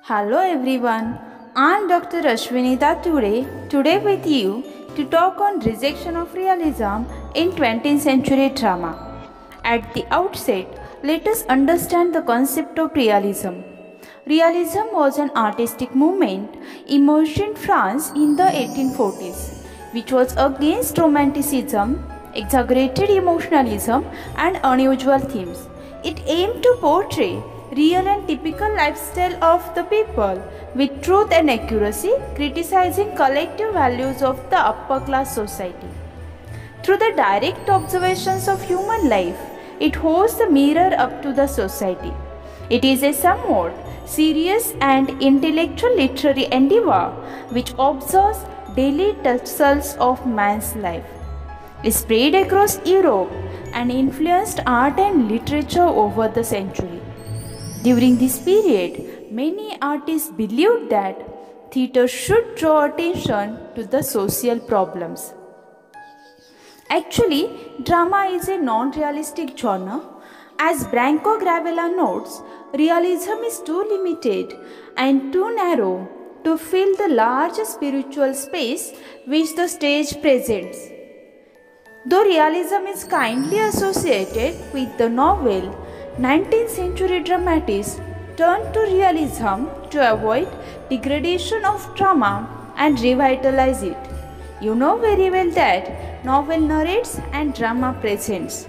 Hello everyone, I am Dr. Ashwinita today with you to talk on rejection of realism in 20th century drama. At the outset, let us understand the concept of realism. Realism was an artistic movement emerged in France in the 1840s, which was against romanticism, exaggerated emotionalism, and unusual themes. It aimed to portray real and typical lifestyle of the people with truth and accuracy, criticizing collective values of the upper class society. Through the direct observations of human life, it holds the mirror up to the society. It is a somewhat serious and intellectual literary endeavor which observes daily tussles of man's life. It spread across Europe and influenced art and literature over the century. During this period, many artists believed that theatre should draw attention to the social problems. Actually, drama is a non-realistic genre. As Branko Gravella notes, realism is too limited and too narrow to fill the large spiritual space which the stage presents. Though realism is kindly associated with the novel, 19th century dramatists turned to realism to avoid degradation of drama and revitalize it. You know very well that novel narrates and drama presents.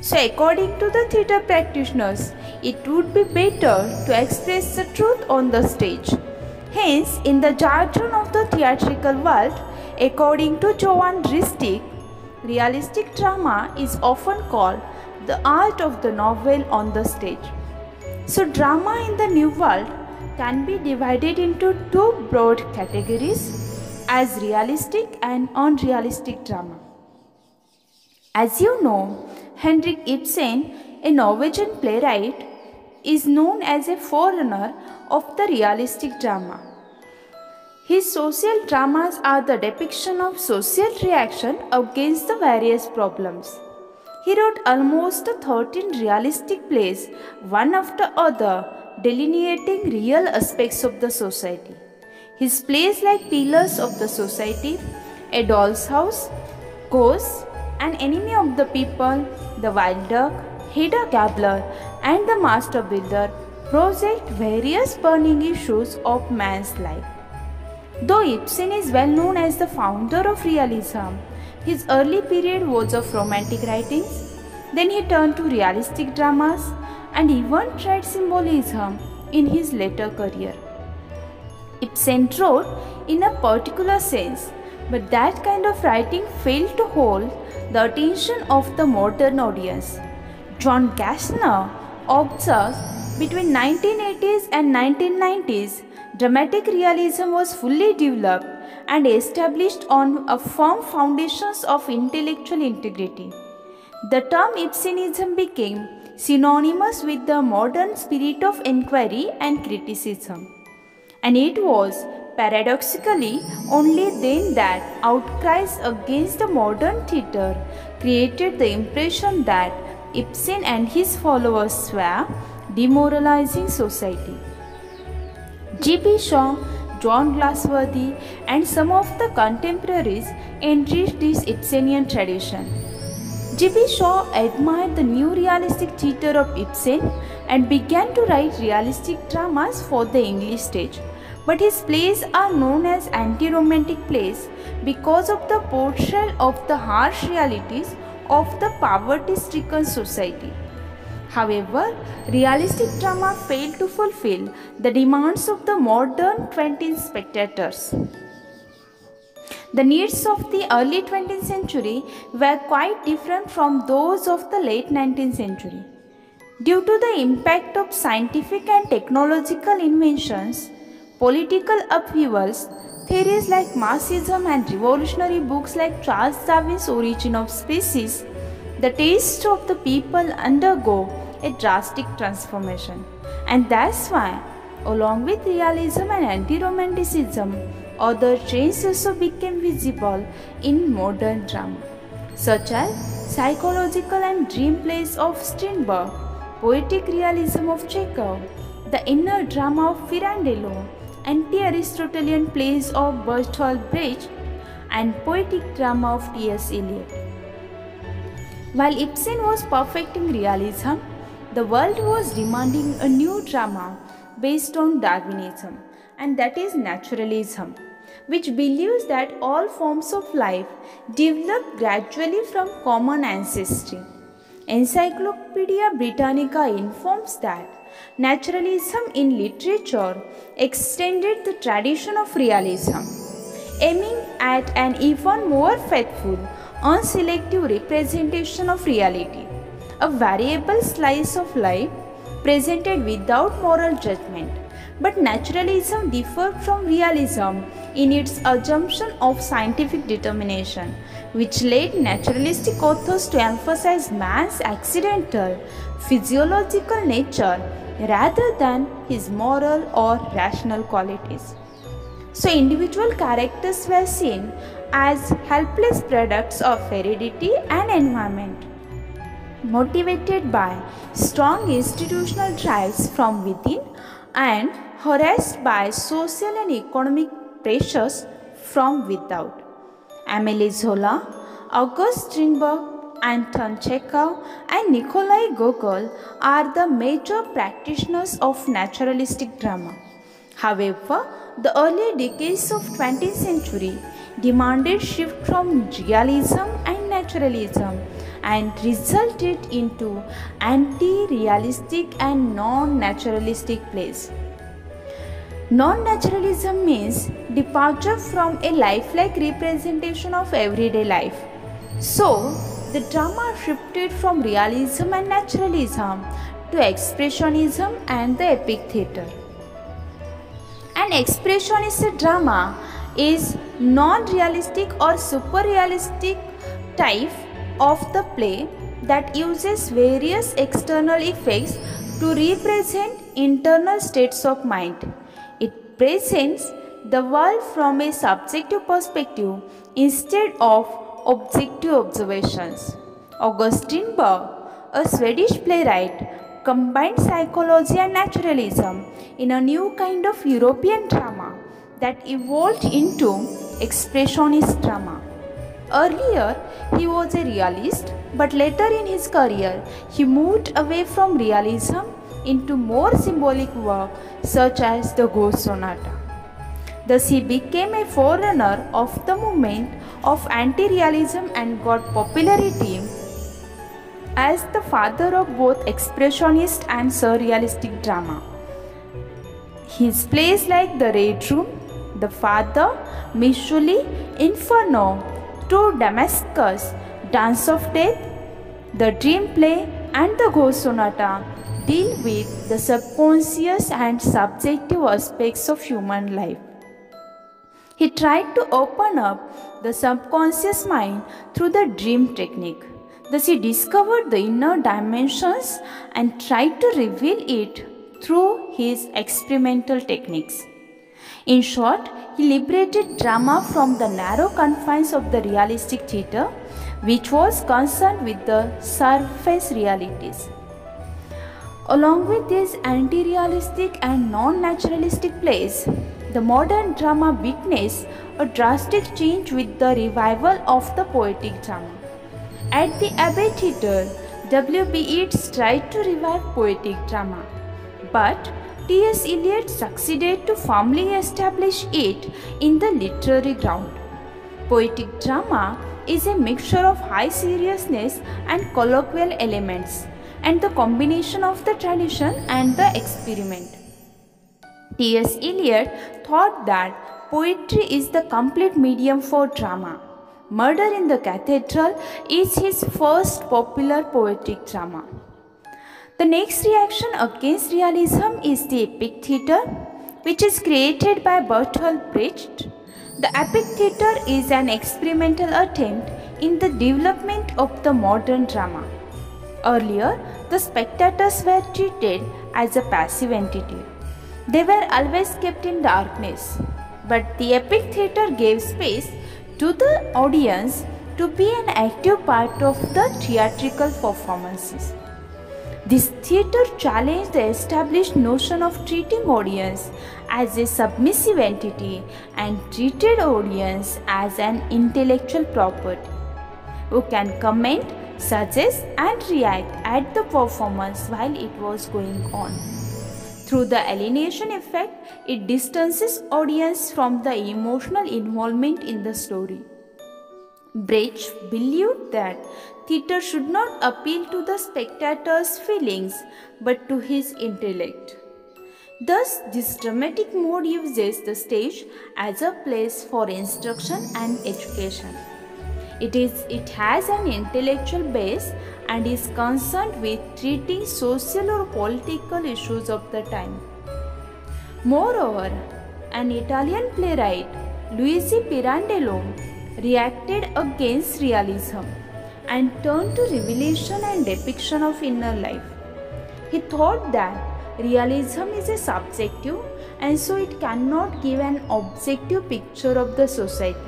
So according to the theatre practitioners, it would be better to express the truth on the stage. Hence, in the jargon of the theatrical world, according to Johann Ristic, realistic drama is often called the art of the novel on the stage. So drama in the New World can be divided into two broad categories as realistic and unrealistic drama. As you know, Henrik Ibsen, a Norwegian playwright, is known as a forerunner of the realistic drama. His social dramas are the depiction of social reaction against the various problems. He wrote almost 13 realistic plays, one after other, delineating real aspects of the society. His plays like Pillars of the Society, A Doll's House, Ghosts, An Enemy of the People, The Wild Duck, Hedda Gabler, and The Master Builder project various burning issues of man's life. Though Ibsen is well known as the founder of realism, his early period was of romantic writings, then he turned to realistic dramas and even tried symbolism in his later career. Ibsen wrote in a particular sense, but that kind of writing failed to hold the attention of the modern audience. John Gassner observes between 1980s and 1990s, dramatic realism was fully developed and established on a firm foundations of intellectual integrity. The term Ibsenism became synonymous with the modern spirit of inquiry and criticism. And it was paradoxically only then that outcries against the modern theatre created the impression that Ibsen and his followers were demoralizing society. G.P. Shaw, John Glassworthy, and some of the contemporaries enriched this Ibsenian tradition. G.P. Shaw admired the new realistic theatre of Ibsen and began to write realistic dramas for the English stage. But his plays are known as anti-romantic plays because of the portrayal of the harsh realities of the poverty-stricken society. However, realistic drama failed to fulfill the demands of the modern 20th spectators. The needs of the early 20th century were quite different from those of the late 19th century. Due to the impact of scientific and technological inventions, political upheavals, theories like Marxism and revolutionary books like Charles Darwin's Origin of Species, the tastes of the people undergo a drastic transformation. And that's why, along with realism and anti-romanticism, other trends also became visible in modern drama, such as psychological and dream plays of Strindberg, poetic realism of Chekhov, the inner drama of Pirandello, anti-Aristotelian plays of Bertolt Brecht, and poetic drama of T.S. Eliot. While Ibsen was perfecting realism, the world was demanding a new drama based on Darwinism, and that is naturalism, which believes that all forms of life develop gradually from common ancestry. Encyclopedia Britannica informs that naturalism in literature extended the tradition of realism, aiming at an even more faithful, unselective representation of reality, a variable slice of life presented without moral judgment. But naturalism differed from realism in its assumption of scientific determination, which led naturalistic authors to emphasize man's accidental, physiological nature rather than his moral or rational qualities. So, individual characters were seen as helpless products of heredity and environment, motivated by strong institutional drives from within and harassed by social and economic pressures from without. Émile Zola, August Strindberg, Anton Chekhov, and Nikolai Gogol are the major practitioners of naturalistic drama. However, the early decades of 20th century demanded shift from realism and naturalism and resulted into anti-realistic and non-naturalistic plays. Non-naturalism means departure from a lifelike representation of everyday life. So, the drama shifted from realism and naturalism to expressionism and the epic theatre. An expressionist drama is non-realistic or super-realistic type of the play that uses various external effects to represent internal states of mind. It presents the world from a subjective perspective instead of objective observations. August Strindberg, a Swedish playwright, combined psychology and naturalism in a new kind of European drama that evolved into expressionist drama. Earlier, he was a realist, but later in his career, he moved away from realism into more symbolic work such as the Ghost Sonata. Thus, he became a forerunner of the movement of anti-realism and got popularity as the father of both expressionist and surrealistic drama. His plays like The Red Room, The Father, Missouli, Inferno, To Damascus, Dance of Death, The Dream Play, and The Ghost Sonata deal with the subconscious and subjective aspects of human life. He tried to open up the subconscious mind through the dream technique. Thus, he discovered the inner dimensions and tried to reveal it through his experimental techniques. In short, he liberated drama from the narrow confines of the realistic theatre, which was concerned with the surface realities. Along with these anti-realistic and non-naturalistic plays, the modern drama witnessed a drastic change with the revival of the poetic drama. At the Abbey Theatre, W.B. Yeats tried to revive poetic drama, but T.S. Eliot succeeded to firmly establish it in the literary ground. Poetic drama is a mixture of high seriousness and colloquial elements, and the combination of the tradition and the experiment. T.S. Eliot thought that poetry is the complete medium for drama. Murder in the Cathedral is his first popular poetic drama. The next reaction against realism is the epic theatre, which is created by Bertolt Brecht. The epic theatre is an experimental attempt in the development of the modern drama. Earlier, the spectators were treated as a passive entity. They were always kept in darkness, but the epic theatre gave space to the audience to be an active part of the theatrical performances. This theatre challenged the established notion of treating audience as a submissive entity and treated audience as an intellectual property who can comment, suggest and react at the performance while it was going on. Through the alienation effect, it distances audience from the emotional involvement in the story. Brecht believed that theatre should not appeal to the spectator's feelings but to his intellect. Thus, this dramatic mode uses the stage as a place for instruction and education. It has an intellectual base and is concerned with treating social or political issues of the time. Moreover, an Italian playwright, Luigi Pirandello, reacted against realism and turned to revelation and depiction of inner life. He thought that realism is a subjective and so it cannot give an objective picture of the society.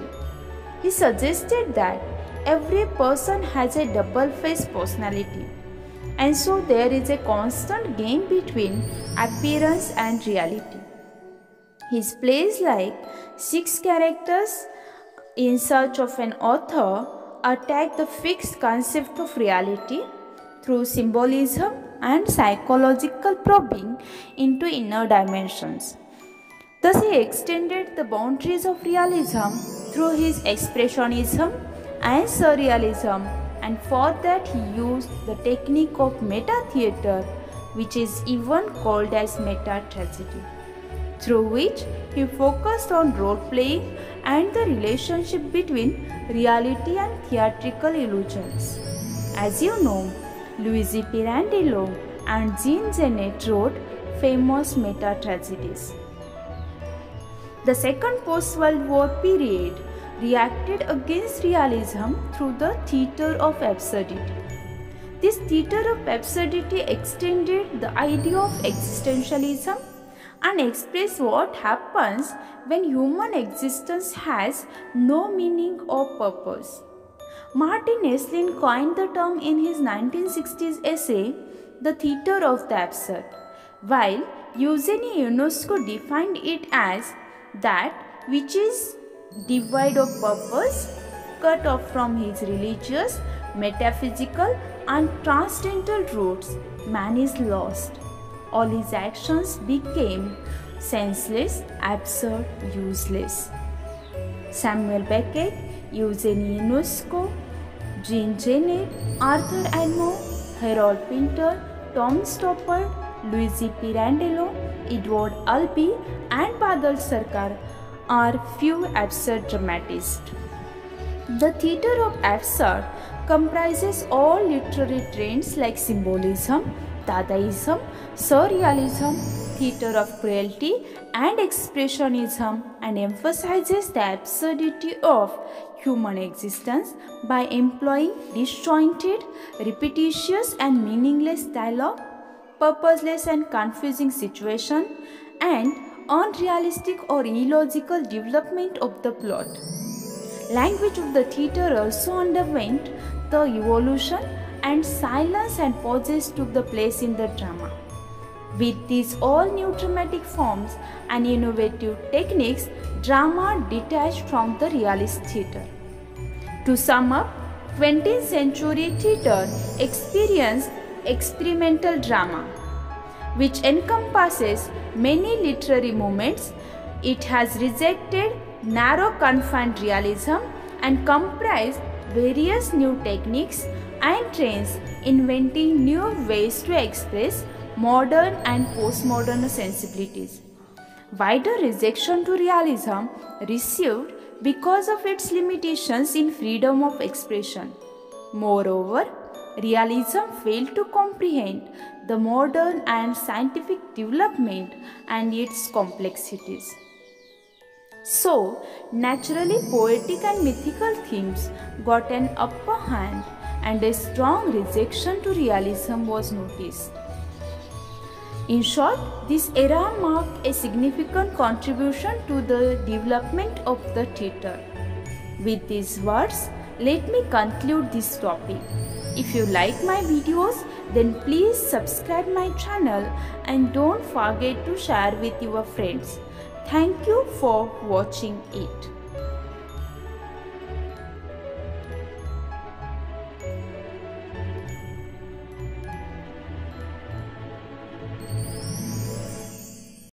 He suggested that every person has a double-faced personality and so there is a constant game between appearance and reality. His plays like Six Characters in Search of an Author attack the fixed concept of reality through symbolism and psychological probing into inner dimensions. Thus, he extended the boundaries of realism through his expressionism and surrealism, and for that he used the technique of meta-theatre, which is even called as meta-tragedy, through which he focused on role-playing and the relationship between reality and theatrical illusions. As you know, Luigi Pirandello and Jean Genet wrote famous meta-tragedies. The second post-World War period reacted against realism through the theatre of absurdity. This theatre of absurdity extended the idea of existentialism and expressed what happens when human existence has no meaning or purpose. Martin Esslin coined the term in his 1960s essay, The Theatre of the Absurd, while Eugenie Ionesco defined it as that which is devoid of purpose, cut off from his religious, metaphysical and transcendental roots. Man is lost. All his actions became senseless, absurd, useless. Samuel Beckett, Eugenie Ionesco, Jean Genet, Arthur Adamo, Harold Pinter, Tom Stoppard, Luigi Pirandello, Edward Albee and Badal Sarkar are few absurd dramatists. The theatre of absurd comprises all literary trends like symbolism, Dadaism, surrealism, theatre of cruelty and expressionism, and emphasizes the absurdity of human existence by employing disjointed, repetitious and meaningless dialogue, purposeless and confusing situation, and unrealistic or illogical development of the plot. Language of the theatre also underwent the evolution, and silence and pauses took the place in the drama. With these all new dramatic forms and innovative techniques, drama detached from the realist theatre. To sum up, 20th century theatre experienced experimental drama, which encompasses many literary movements. It has rejected narrow confined realism and comprised various new techniques and trends, inventing new ways to express modern and postmodern sensibilities. Wider rejection to realism received because of its limitations in freedom of expression. Moreover, realism failed to comprehend the modern and scientific development and its complexities. So, naturally poetic and mythical themes got an upper hand and a strong rejection to realism was noticed. In short, this era marked a significant contribution to the development of the theatre. With these words, let me conclude this topic. If you like my videos, then please subscribe my channel and don't forget to share with your friends. Thank you for watching it.